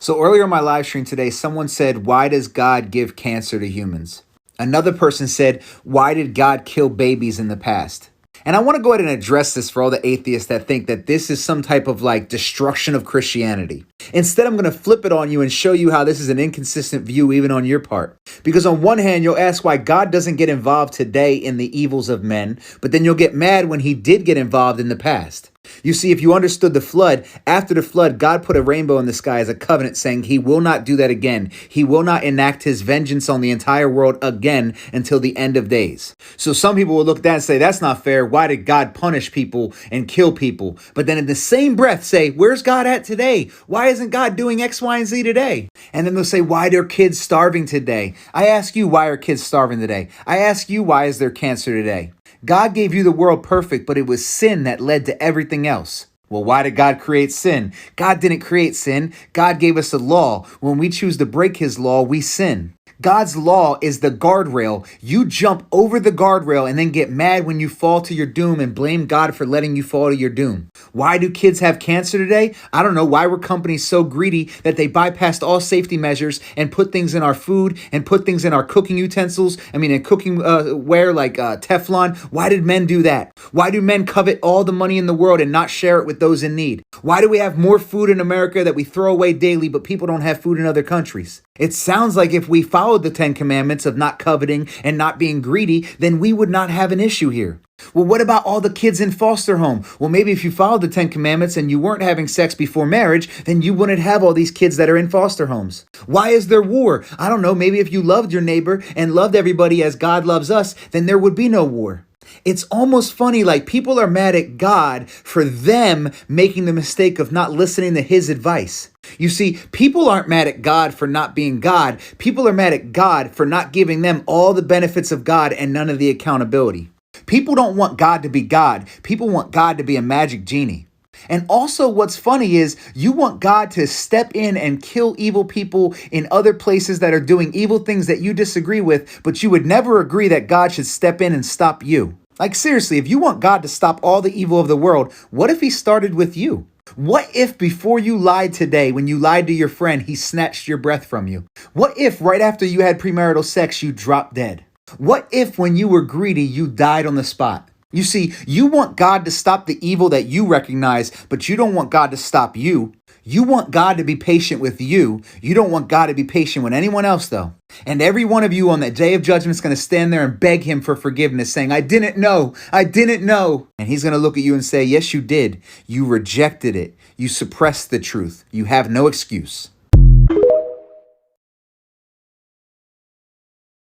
So earlier in my live stream today, someone said, why does God give cancer to humans? Another person said, why did God kill babies in the past? And I want to go ahead and address this for all the atheists that think that this is some type of destruction of Christianity. Instead, I'm going to flip it on you and show you how this is an inconsistent view even on your part. Because on one hand, you'll ask why God doesn't get involved today in the evils of men, but then you'll get mad when he did get involved in the past. You see, if you understood the flood, after the flood, God put a rainbow in the sky as a covenant saying he will not do that again. He will not enact his vengeance on the entire world again until the end of days. So some people will look at that and say, that's not fair. Why did God punish people and kill people? But then in the same breath say, where's God at today? Why isn't God doing X, Y, and Z today? And then they'll say, why are kids starving today? I ask you, why are kids starving today? I ask you, why is there cancer today? God gave you the world perfect, but it was sin that led to everything else. Well, why did God create sin? God didn't create sin. God gave us a law. When we choose to break his law, we sin. God's law is the guardrail. You jump over the guardrail and then get mad when you fall to your doom and blame God for letting you fall to your doom. Why do kids have cancer today? I don't know. Why were companies so greedy that they bypassed all safety measures and put things in our food and put things in our cooking utensils? And cooking ware like Teflon. Why did men do that? Why do men covet all the money in the world and not share it with those in need? Why do we have more food in America that we throw away daily, but people don't have food in other countries? It sounds like if we followed the 10 commandments of not coveting and not being greedy, then we would not have an issue here. Well, what about all the kids in foster home? Well, maybe if you followed the 10 commandments and you weren't having sex before marriage, then you wouldn't have all these kids that are in foster homes. Why is there war? I don't know. Maybe if you loved your neighbor and loved everybody as God loves us, then there would be no war. It's almost funny, like people are mad at God for them making the mistake of not listening to his advice. You see, people aren't mad at God for not being God. People are mad at God for not giving them all the benefits of God and none of the accountability. People don't want God to be God. People want God to be a magic genie. And also what's funny is you want God to step in and kill evil people in other places that are doing evil things that you disagree with, but you would never agree that God should step in and stop you. Like seriously, if you want God to stop all the evil of the world, what if he started with you? What if before you lied today, when you lied to your friend, he snatched your breath from you? What if right after you had premarital sex, you dropped dead? What if when you were greedy, you died on the spot? You see, you want God to stop the evil that you recognize, but you don't want God to stop you. You want God to be patient with you. You don't want God to be patient with anyone else, though. And every one of you on that day of judgment is going to stand there and beg him for forgiveness, saying, I didn't know. I didn't know. And he's going to look at you and say, yes, you did. You rejected it. You suppressed the truth. You have no excuse.